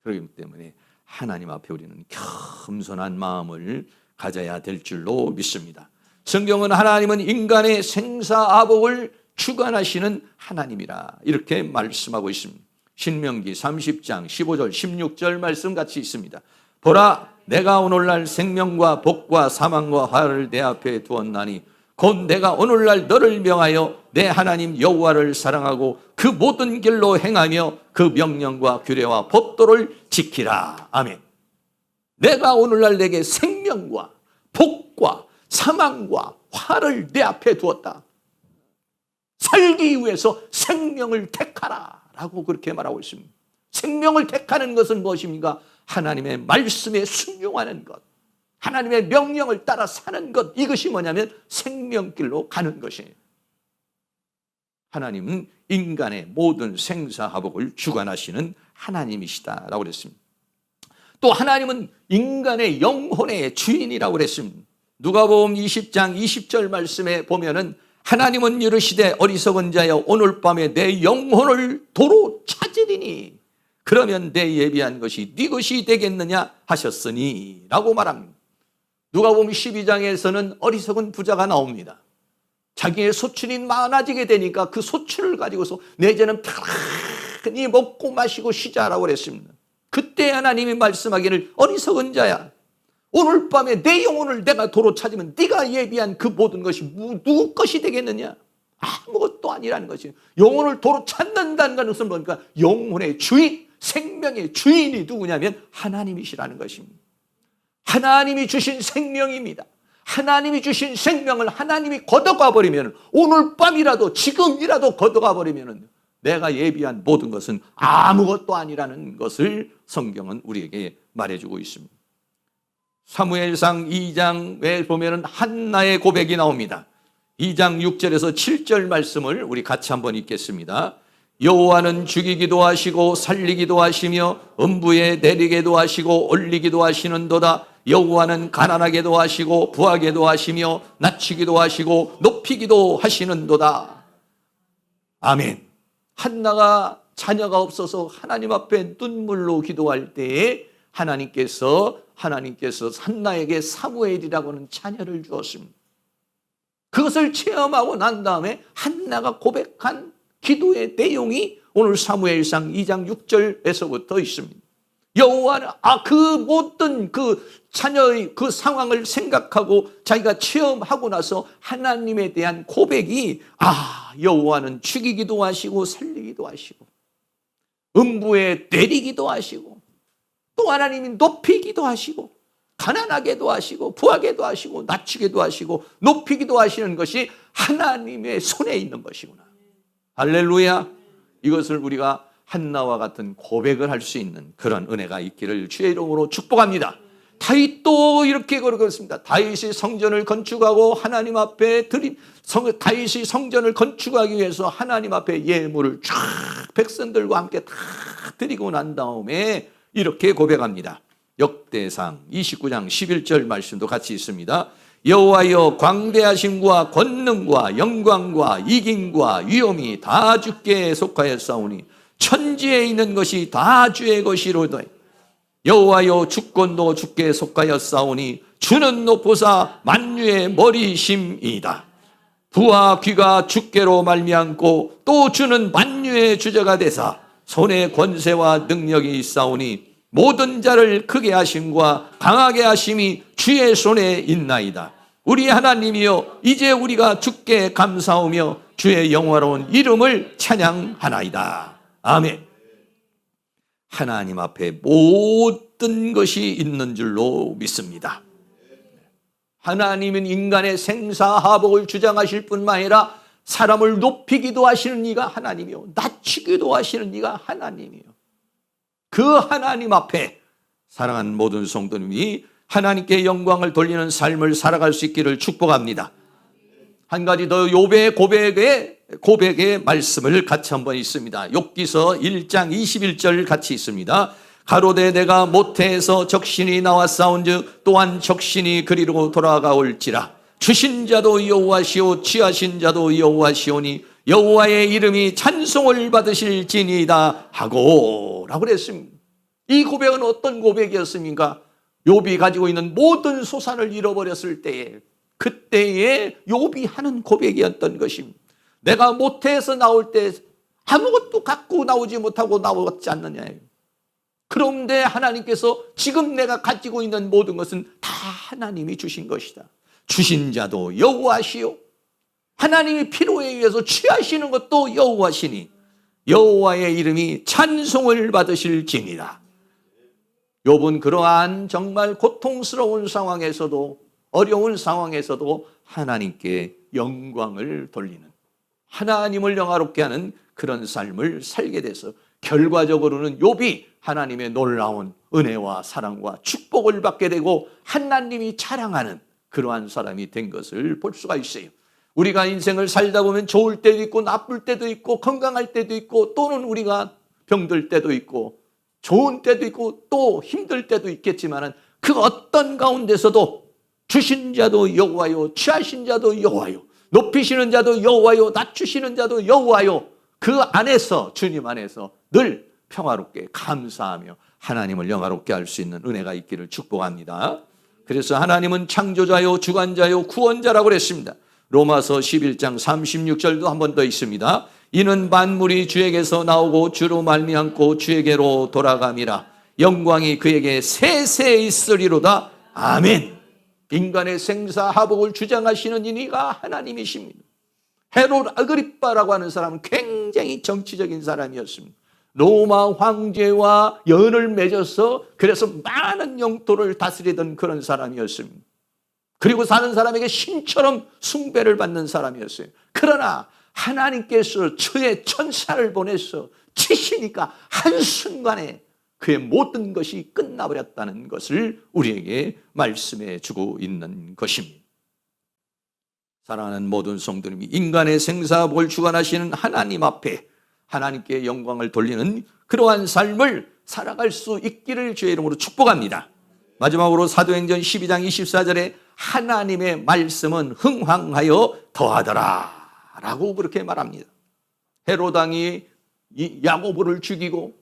그렇기 때문에 하나님 앞에 우리는 겸손한 마음을 가져야 될 줄로 믿습니다. 성경은 하나님은 인간의 생사화복을 주관하시는 하나님이라 이렇게 말씀하고 있습니다. 신명기 30장 15절 16절 말씀 같이 있습니다. 보라, 내가 오늘날 생명과 복과 사망과 화를 내 앞에 두었나니 곧 내가 오늘날 너를 명하여 내 하나님 여호와를 사랑하고 그 모든 길로 행하며 그 명령과 규례와 법도를 지키라. 아멘. 내가 오늘날 내게 생명과 복과 사망과 화를 내 앞에 두었다. 살기 위해서 생명을 택하라 라고 그렇게 말하고 있습니다. 생명을 택하는 것은 무엇입니까? 하나님의 말씀에 순종하는 것, 하나님의 명령을 따라 사는 것, 이것이 뭐냐면 생명길로 가는 것이에요. 하나님은 인간의 모든 생사화복을 주관하시는 하나님이시다라고 그랬습니다. 또 하나님은 인간의 영혼의 주인이라고 그랬습니다. 누가복음 20장 20절 말씀에 보면은 하나님은 이르시되 어리석은 자여 오늘 밤에 내 영혼을 도로 찾으리니 그러면 내 예비한 것이 네 것이 되겠느냐 하셨으니 라고 말합니다. 누가복음 12장에서는 어리석은 부자가 나옵니다. 자기의 소출이 많아지게 되니까 그 소출을 가지고서 내 이제는 편안히 먹고 마시고 쉬자라고 그랬습니다. 그때 하나님이 말씀하기를 어리석은 자야, 오늘 밤에 내 영혼을 내가 도로 찾으면 네가 예비한 그 모든 것이 누구 것이 되겠느냐? 아무것도 아니라는 것이에요. 영혼을 도로 찾는다는 것은 뭡니까? 영혼의 주인, 생명의 주인이 누구냐면 하나님이시라는 것입니다. 하나님이 주신 생명입니다. 하나님이 주신 생명을 하나님이 걷어가 버리면, 오늘 밤이라도 지금이라도 걷어가 버리면 내가 예비한 모든 것은 아무것도 아니라는 것을 성경은 우리에게 말해주고 있습니다. 사무엘상 2장에 보면 한나의 고백이 나옵니다. 2장 6절에서 7절 말씀을 우리 같이 한번 읽겠습니다. 여호와는 죽이기도 하시고 살리기도 하시며 음부에 내리게도 하시고 올리기도 하시는도다. 여호와는 가난하게도 하시고 부하게도 하시며 낮추기도 하시고 높이기도 하시는도다. 아멘. 한나가 자녀가 없어서 하나님 앞에 눈물로 기도할 때에 하나님께서 한나에게 사무엘이라고 하는 자녀를 주었습니다. 그것을 체험하고 난 다음에 한나가 고백한 기도의 내용이 오늘 사무엘상 2장 6절에서부터 있습니다. 여호와는 그 모든 그 자녀의 그 상황을 생각하고 자기가 체험하고 나서 하나님에 대한 고백이 여호와는 죽이기도 하시고 살리기도 하시고 음부에 내리기도 하시고 또 하나님이 높이기도 하시고 가난하게도 하시고 부하게도 하시고 낮추기도 하시고 높이기도 하시는 것이 하나님의 손에 있는 것이구나. 할렐루야. 이것을 우리가 한나와 같은 고백을 할 수 있는 그런 은혜가 있기를 주의 이름으로 축복합니다. 다윗도 이렇게 그러겠습니다. 다윗이 성전을 건축하고 하나님 앞에 다윗이 성전을 건축하기 위해서 하나님 앞에 예물을 쫙 백성들과 함께 다 드리고 난 다음에 이렇게 고백합니다. 역대상 29장 11절 말씀도 같이 있습니다. 여호와여 광대하심과 권능과 영광과 이김과 위엄이 다 주께 속하였사오니 천지에 있는 것이 다 주의 것이로다. 여호와여 주권도 주께 속하였사오니 주는 높으사 만유의 머리심이다. 부와 귀가 주께로 말미암고 또 주는 만유의 주저가 되사 손에 권세와 능력이 있사오니 모든 자를 크게 하심과 강하게 하심이 주의 손에 있나이다. 우리 하나님이여 이제 우리가 주께 감사하며 주의 영화로운 이름을 찬양하나이다. 아멘. 하나님 앞에 모든 것이 있는 줄로 믿습니다. 하나님은 인간의 생사화복을 주장하실 뿐만 아니라 사람을 높이기도 하시는 이가 하나님이요 낮추기도 하시는 이가 하나님이요. 그 하나님 앞에 사랑하는 모든 성도님이 하나님께 영광을 돌리는 삶을 살아갈 수 있기를 축복합니다. 한 가지 더 욥의 고백의 말씀을 같이 한번 있습니다. 욥기서 1장 21절 같이 있습니다. 가로되 내가 모태에서 적신이 나왔사온즉 또한 적신이 그리로 돌아가올지라. 주신 자도 여호와시오 취하신 자도 여호와시오니 여호와의 이름이 찬송을 받으실지니이다 하고 라고 그랬습니다. 이 고백은 어떤 고백이었습니까? 욥이 가지고 있는 모든 소산을 잃어버렸을 때에 그때에 욥이 하는 고백이었던 것입니다. 내가 모태에서 나올 때 아무것도 갖고 나오지 못하고 나왔지 않느냐. 그런데 하나님께서 지금 내가 가지고 있는 모든 것은 다 하나님이 주신 것이다. 주신 자도 여호와시요 하나님이 필요에 의해서 취하시는 것도 여호와시니 여호와의 이름이 찬송을 받으실지니라. 욥은 그러한 정말 고통스러운 상황에서도 어려운 상황에서도 하나님께 영광을 돌리는, 하나님을 영화롭게 하는 그런 삶을 살게 돼서 결과적으로는 욥이 하나님의 놀라운 은혜와 사랑과 축복을 받게 되고 하나님이 자랑하는 그러한 사람이 된 것을 볼 수가 있어요. 우리가 인생을 살다 보면 좋을 때도 있고 나쁠 때도 있고 건강할 때도 있고 또는 우리가 병들 때도 있고 좋은 때도 있고 또 힘들 때도 있겠지만 그 어떤 가운데서도 주신 자도 여호와요, 취하신 자도 여호와요, 높이시는 자도 여호와요, 낮추시는 자도 여호와요. 그 안에서, 주님 안에서 늘 평화롭게 감사하며 하나님을 영화롭게 할 수 있는 은혜가 있기를 축복합니다. 그래서 하나님은 창조자요, 주관자요, 구원자라고 그랬습니다. 로마서 11장 36절도 한 번 더 있습니다. 이는 만물이 주에게서 나오고 주로 말미암고 주에게로 돌아감이라. 영광이 그에게 세세 있으리로다. 아멘. 인간의 생사하복을 주장하시는 이가 하나님이십니다. 헤롯 아그리빠라고 하는 사람은 굉장히 정치적인 사람이었습니다. 로마 황제와 연을 맺어서 그래서 많은 영토를 다스리던 그런 사람이었습니다. 그리고 사는 사람에게 신처럼 숭배를 받는 사람이었어요. 그러나 하나님께서 주의 천사를 보내서 치시니까 한순간에 그의 모든 것이 끝나버렸다는 것을 우리에게 말씀해 주고 있는 것입니다. 사랑하는 모든 성도님이 인간의 생사복을 주관하시는 하나님 앞에 하나님께 영광을 돌리는 그러한 삶을 살아갈 수 있기를 주의 이름으로 축복합니다. 마지막으로 사도행전 12장 24절에 하나님의 말씀은 흥황하여 더하더라 라고 그렇게 말합니다. 헤로당이 야고보를 죽이고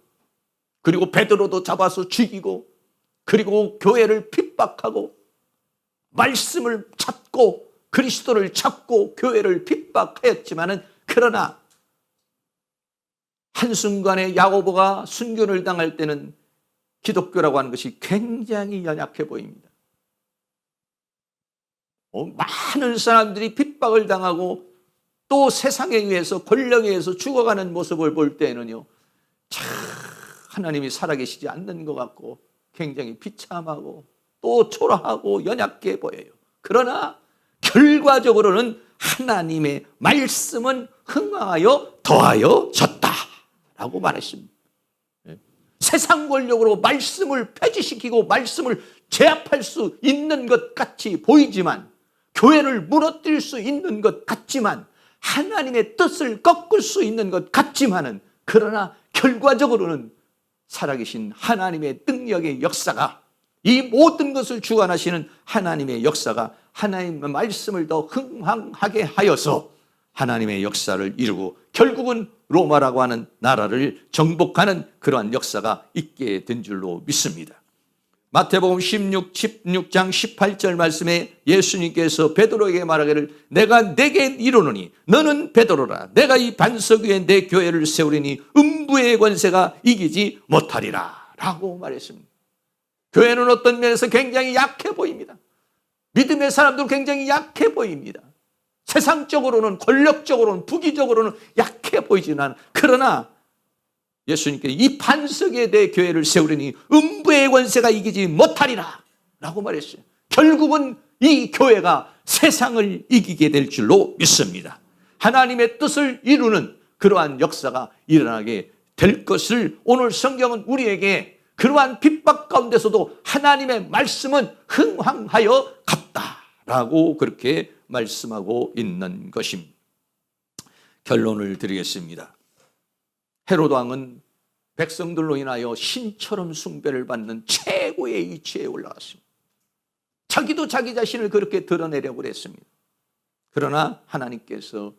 그리고 베드로도 잡아서 죽이고 그리고 교회를 핍박하고 말씀을 찾고 그리스도를 찾고 교회를 핍박하였지만은 그러나 한순간에 야고보가 순교를 당할 때는 기독교라고 하는 것이 굉장히 연약해 보입니다. 많은 사람들이 핍박을 당하고 또 세상에 의해서 권력에 의해서 죽어가는 모습을 볼 때는요, 참 하나님이 살아계시지 않는 것 같고 굉장히 비참하고 또 초라하고 연약해 보여요. 그러나 결과적으로는 하나님의 말씀은 흥황하여 더하여 졌다라고 말했습니다. 세상 권력으로 말씀을 폐지시키고 말씀을 제압할 수 있는 것 같이 보이지만, 교회를 무너뜨릴 수 있는 것 같지만, 하나님의 뜻을 꺾을 수 있는 것 같지만은, 그러나 결과적으로는 살아계신 하나님의 능력의 역사가, 이 모든 것을 주관하시는 하나님의 역사가 하나님의 말씀을 더 흥황하게 하여서 하나님의 역사를 이루고 결국은 로마라고 하는 나라를 정복하는 그러한 역사가 있게 된 줄로 믿습니다. 마태복음 16장 18절 말씀에 예수님께서 베드로에게 말하기를 내가 내게 이르노니 너는 베드로라. 내가 이 반석 위에 내 교회를 세우리니 음부의 권세가 이기지 못하리라 라고 말했습니다. 교회는 어떤 면에서 굉장히 약해 보입니다. 믿음의 사람들은 굉장히 약해 보입니다. 세상적으로는, 권력적으로는, 부귀적으로는 약해 보이지는 않아. 그러나 예수님께 이 반석에 대해 교회를 세우리니 음부의 권세가 이기지 못하리라 라고 말했어요. 결국은 이 교회가 세상을 이기게 될 줄로 믿습니다. 하나님의 뜻을 이루는 그러한 역사가 일어나게 될 것을 오늘 성경은 우리에게 그러한 핍박 가운데서도 하나님의 말씀은 흥황하여 갔다라고 그렇게 말씀하고 있는 것입니다. 결론을 드리겠습니다. 헤롯 왕은 백성들로 인하여 신처럼 숭배를 받는 최고의 위치에 올라갔습니다. 자기도 자기 자신을 그렇게 드러내려고 했습니다. 그러나 하나님께서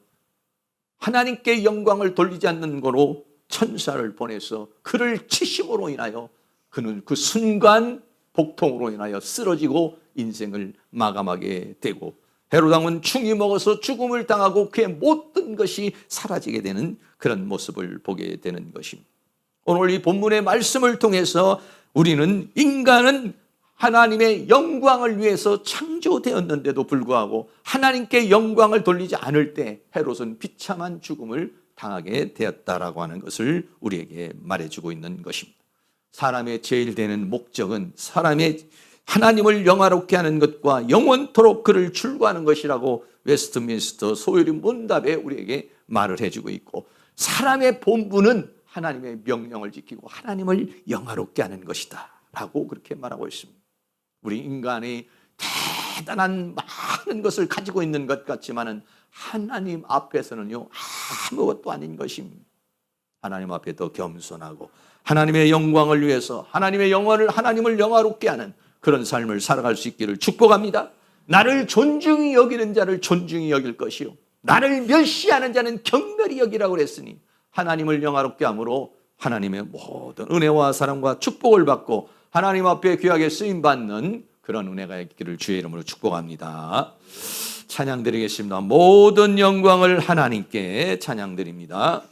하나님께 영광을 돌리지 않는 거로 천사를 보내서 그를 치심으로 인하여 그는 그 순간 복통으로 인하여 쓰러지고 인생을 마감하게 되고, 헤롯 왕은 충이 먹어서 죽음을 당하고 그의 모든 것이 사라지게 되는 그런 모습을 보게 되는 것입니다. 오늘 이 본문의 말씀을 통해서 우리는 인간은 하나님의 영광을 위해서 창조되었는데도 불구하고 하나님께 영광을 돌리지 않을 때 헤롯은 비참한 죽음을 당하게 되었다라고 하는 것을 우리에게 말해주고 있는 것입니다. 사람의 제일 되는 목적은 사람의 하나님을 영화롭게 하는 것과 영원토록 그를 출구하는 것이라고 웨스트민스터 소요리 문답에 우리에게 말을 해주고 있고, 사람의 본분은 하나님의 명령을 지키고 하나님을 영화롭게 하는 것이다 라고 그렇게 말하고 있습니다. 우리 인간이 대단한 많은 것을 가지고 있는 것 같지만은 하나님 앞에서는요 아무것도 아닌 것입니다. 하나님 앞에 더 겸손하고 하나님의 영광을 위해서 하나님의 영혼을 하나님을 영화롭게 하는 그런 삶을 살아갈 수 있기를 축복합니다. 나를 존중히 여기는 자를 존중히 여길 것이요 나를 멸시하는 자는 경멸히 여기라고 그랬으니, 하나님을 영화롭게 함으로 하나님의 모든 은혜와 사랑과 축복을 받고 하나님 앞에 귀하게 쓰임받는 그런 은혜가 있기를 주의 이름으로 축복합니다. 찬양드리겠습니다. 모든 영광을 하나님께 찬양드립니다.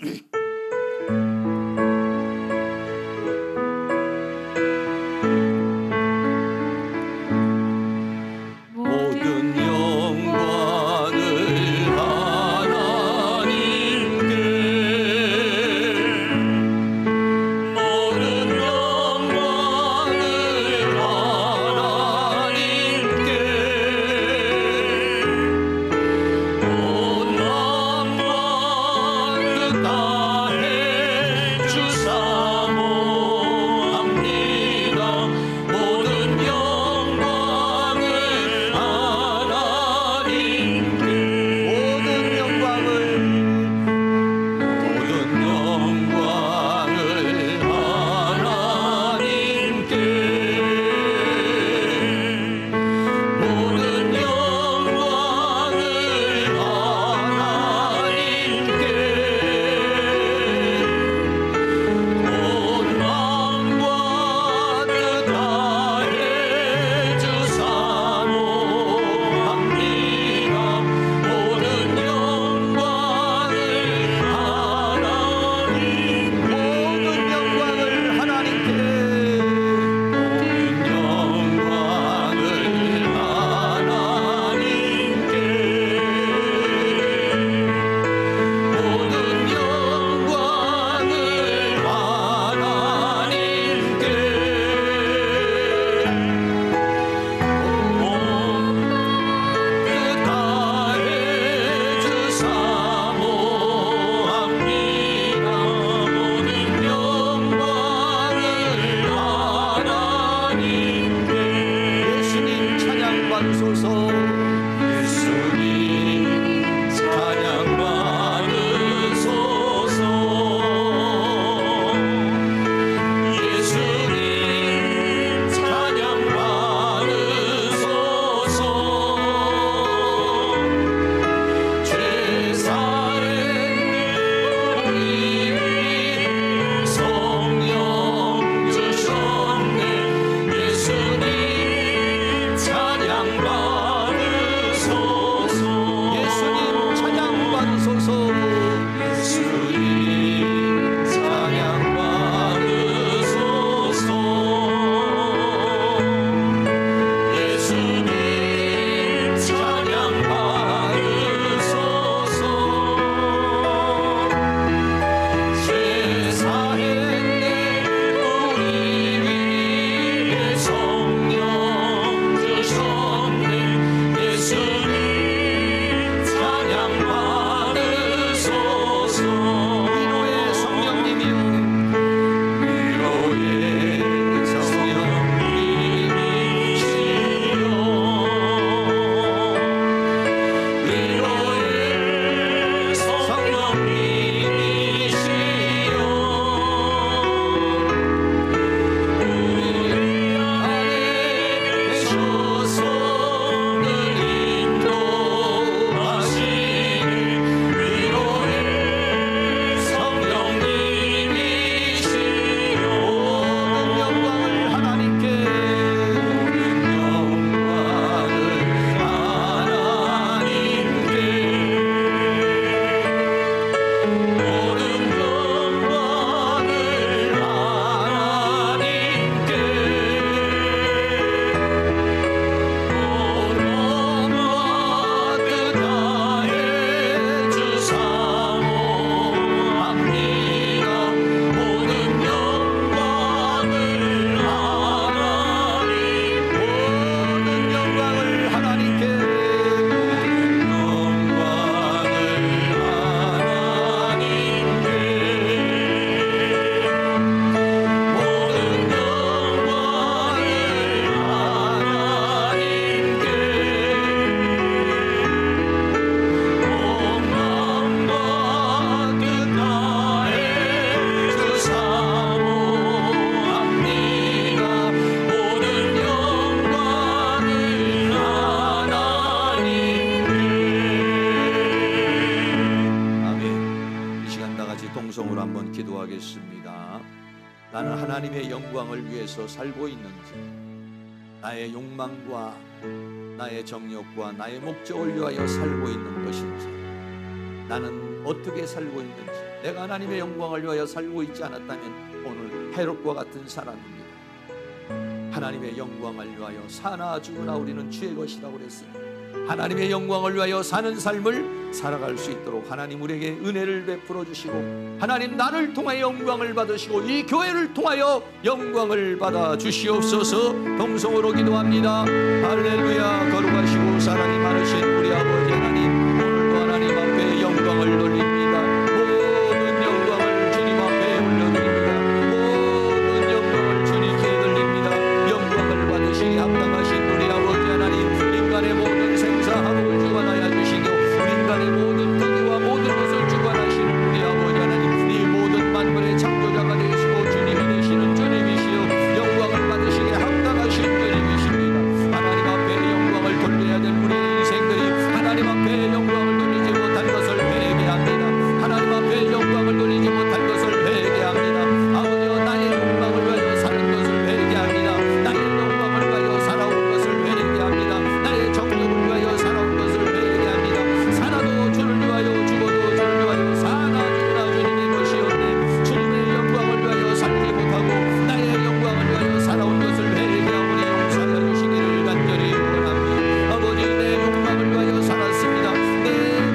같이 동성으로 한번 기도하겠습니다. 나는 하나님의 영광을 위해서 살고 있는지, 나의 욕망과 나의 정욕과 나의 목적을 위하여 살고 있는 것인지, 나는 어떻게 살고 있는지, 내가 하나님의 영광을 위하여 살고 있지 않았다면 오늘 헤롯과 같은 사람입니다. 하나님의 영광을 위하여 사나 죽으나 우리는 주의 것이라고 그랬으니 하나님의 영광을 위하여 사는 삶을 살아갈 수 있도록 하나님 우리에게 은혜를 베풀어 주시고, 하나님 나를 통하여 영광을 받으시고 이 교회를 통하여 영광을 받아 주시옵소서. 동성으로 기도합니다. 할렐루야. 거룩하시고 사랑이 많으신 우리 아버지 하나님, 오늘도 하나님 앞에 영광을 돌립니다. 모든 영광을 주님 앞에 올려드립니다. 모든 영광을 주님께 드립니다. 영광을 받으시기 합당하신 우리 아버지 하나님, 인간의 모든 생사하복을 주관하여 주시고 인간의 모든 크기와 모든 것을 주관하신 우리 아버지 하나님, 이 모든 만물의 창조자가 되시고 주님이 되시는 주님이시여 영광을 받으시기에 합당하신 주님이십니다. 하나님 앞에 영광을 돌려야 될 우리 인생들이 하나님 앞에 영광을 돌리지 못한 것을 회개합니다. 하나님 앞에 영광을 돌리지 못한 것을 회개합니다. 아버지여, 나의 욕망을 위하여 사는 것을 회개합니다. 나의 영광을 위하여 살아온 것을 회개합니다. 나의 정욕을 위하여 살아온 것을 회개합니다. 살아도 주를 위하여 죽어도 주를 위하여 사나 죽으나 주님의 것이었네. 주님의 영광을 위하여 살지 못하고 나의 영광을 위하여 살아온 것을 회개하오니 용서하여 주시기를 간절히 원합니다. 아버지, 내 욕망을 위하여 살았습니다. 내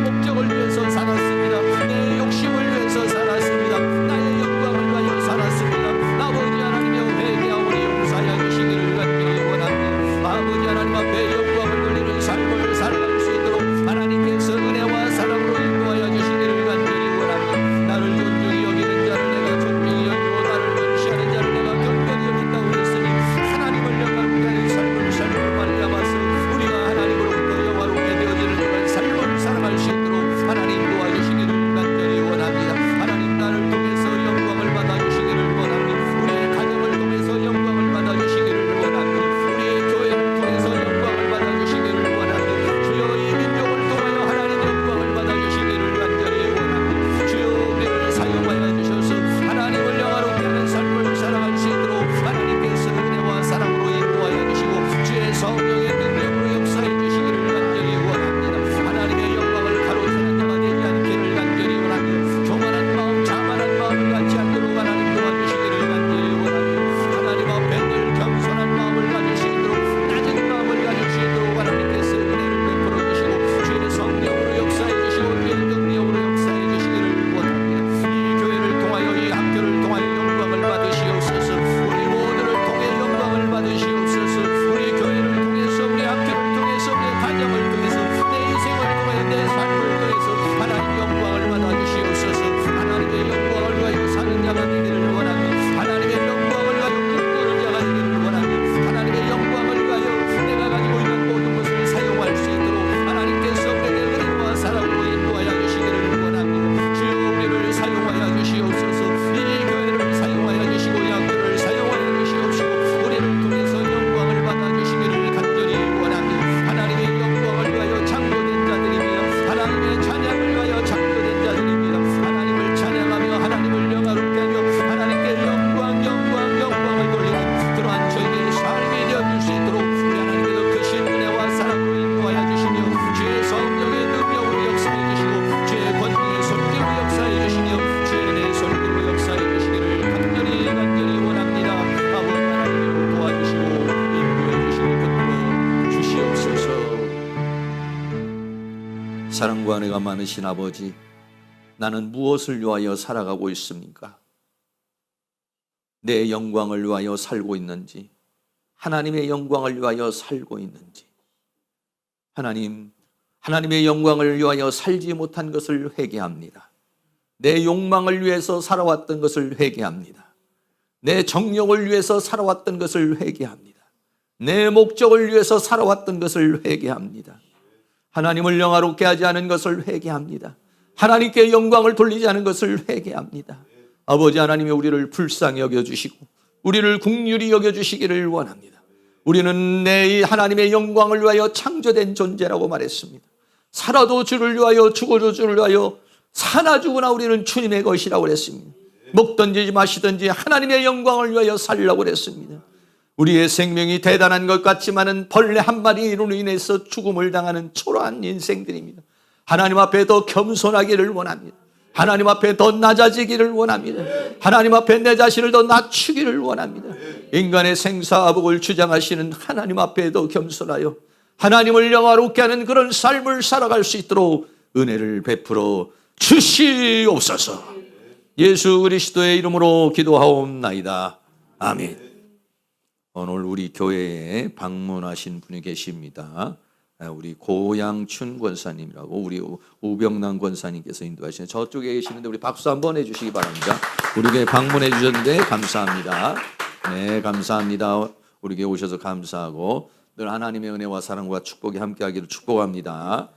목적을 위해서 살았습니다. 내 욕심을 위해서 살았습니다. 나의 영광을 위하여 살았습니다. 아버지 하나님여, 회개하오니 용서하여 주시기를 간절히 원합니다. 아버지 하나님 앞에 영광을 돌리는 삶을 살아갈 수 있도록 하나님께서 은혜와 사랑으로 인도하여 주시기를 간절히 원합니다. 나를 존중히 여기는 자를 내가 존중히 여기고 나를 면시하는 자를 내가 경건히 여긴다고 했으니 하나님을 영광케 하는 삶을 살고 말미암아서 우리가 하나님으로부터 영화롭게 되어지는 그런 삶을 살아갈 수 있도록 하나님 도와주시기를 간절히 원합니다. 하나님, 나를 통해서 영광을 받아주시기를 원합니다. 우리의 가정을 통해서 영광을 받아주시기를 원합니다. 우리의 교회를 통해서 영광을 받아주시기를 원합니다. 주여, 이 민족을 통하여 하나님 영광을 받아주시기를 간절히 원합니다. 주여, 우리를 사용하여 주셔서 하나님을 영화롭게 하는 삶을 살아갈 수 있도록 하나님께서 은혜와 사랑으로 인도하여 주시고 주의 성령의 능력으로 역사해 주시기를 간절히 원합니다. 하나님의 영광을 가로채는 자가 되지 않기를 간절히 원합니다. 교만한 마음, 자만한 마음을 갖지 않도록 하나님 도와주시기를 간절히 원합니다. 하나님 앞에 늘 겸손한 마음을 가질 수 있도록, 낮은 마음을 가질 수 있도록 하나님께서 은혜를 베풀어 주시고 주의 성령으로 역사해 주시고 주의 능력으로 역사해 주시기를 원합니다. 이 교회를 통하여, 이 학교를 통하여 영광을 받으시옵소서. 우리 모두를 통해 영광을 받으시옵소서. 우리 교회를 통해서, 우리 학교를 통해서, 우리 가정을 통해서, 내 인생을 통해, 내 삶을 통해서 하나님 영광을 받아주시옵소서. 하나님의 영광을 위하여 사는 자가 되기를 원합니다. 하나님의 영광을 위하여 꿈꾸는 자가 되기를 원합니다. 하나님의 영광을 위하여 내가 가지고 있는 모든 것을 사용할 수 있도록 하나님께서 우리에게 은혜와 사랑으로 인도하여 주시기를 원합니다. 주여, 우리를 사용하여 주시옵소서. 이 교회를 사용하여 주시고 양교를 사용하여 주시옵시고 우리를 통해서 영광을 받아주시기를 간절히 원합니다. 하나님의 영광을 위하여 창조된 자들이며 하나님의 찬양을 위하여 창조된 자들입니다. 하나님을 찬양하며 하나님을 영화롭게 하며 하나님께 영광을 돌리는 그러한 저희의 삶이 되어줄 수 있도록 우리 하나님께서 크신 은혜와 사랑으로 인도하여 주시며 주의 성령의 능력으로 역사해 주시고 주의 권능의 손길로 역사해 주시며 주의 은혜의 손길로 역사해 주시기를 간절히 원합니다. 아버지 하나님으로 도와주시고 인도해 주시고 붙들어 주시옵소서. 사랑과 은혜가 많으신 아버지, 나는 무엇을 위하여 살아가고 있습니까? 내 영광을 위하여 살고 있는지, 하나님의 영광을 위하여 살고 있는지, 하나님의 영광을 위하여 살지 못한 것을 회개합니다. 내 욕망을 위해서 살아왔던 것을 회개합니다. 내 정욕을 위해서 살아왔던 것을 회개합니다. 내 목적을 위해서 살아왔던 것을 회개합니다. 하나님을 영화롭게 하지 않은 것을 회개합니다. 하나님께 영광을 돌리지 않은 것을 회개합니다. 아버지 하나님이 우리를 불쌍히 여겨주시고 우리를 긍휼히 여겨주시기를 원합니다. 우리는 내 하나님의 영광을 위하여 창조된 존재라고 말했습니다. 살아도 주를 위하여, 죽어도 주를 위하여 사나 죽으나 우리는 주님의 것이라고 그랬습니다. 먹든지 마시든지 하나님의 영광을 위하여 살라고 그랬습니다. 우리의 생명이 대단한 것 같지만은 벌레 한 마리로 인해서 죽음을 당하는 초라한 인생들입니다. 하나님 앞에 더 겸손하기를 원합니다. 하나님 앞에 더 낮아지기를 원합니다. 하나님 앞에 내 자신을 더 낮추기를 원합니다. 인간의 생사복을 주장하시는 하나님 앞에 더 겸손하여 하나님을 영화롭게 하는 그런 삶을 살아갈 수 있도록 은혜를 베풀어 주시옵소서. 예수 그리스도의 이름으로 기도하옵나이다. 아멘. 오늘 우리 교회에 방문하신 분이 계십니다. 우리 고양춘 권사님이라고 우리 우병남 권사님께서 인도하시는 저쪽에 계시는데 우리 박수 한번 해주시기 바랍니다. 우리 교회 방문해 주셨는데 감사합니다. 네, 감사합니다. 우리 교회 오셔서 감사하고 늘 하나님의 은혜와 사랑과 축복이 함께하기를 축복합니다.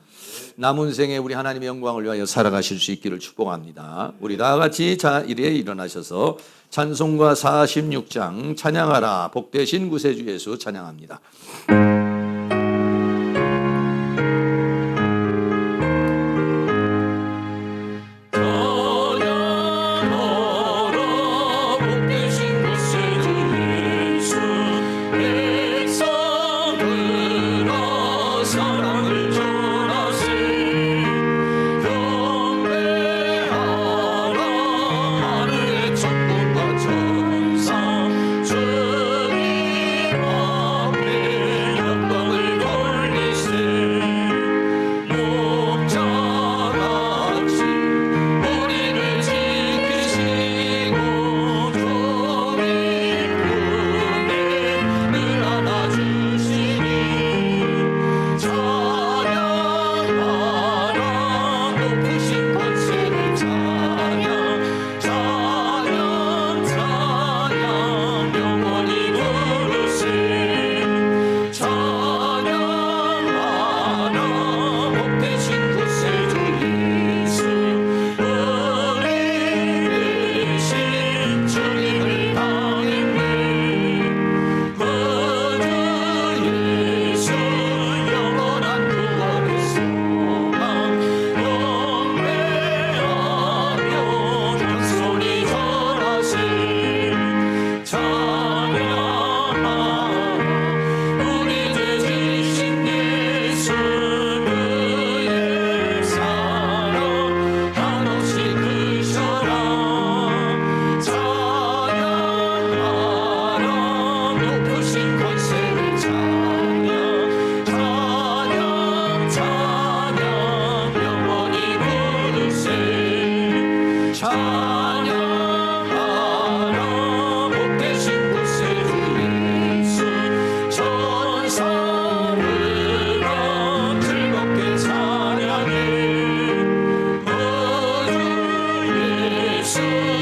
남은 생에 우리 하나님의 영광을 위하여 살아가실 수 있기를 축복합니다. 우리 다 같이 자리에 일어나셔서 찬송가 46장 찬양하라 복되신 구세주 예수 찬양합니다. 예수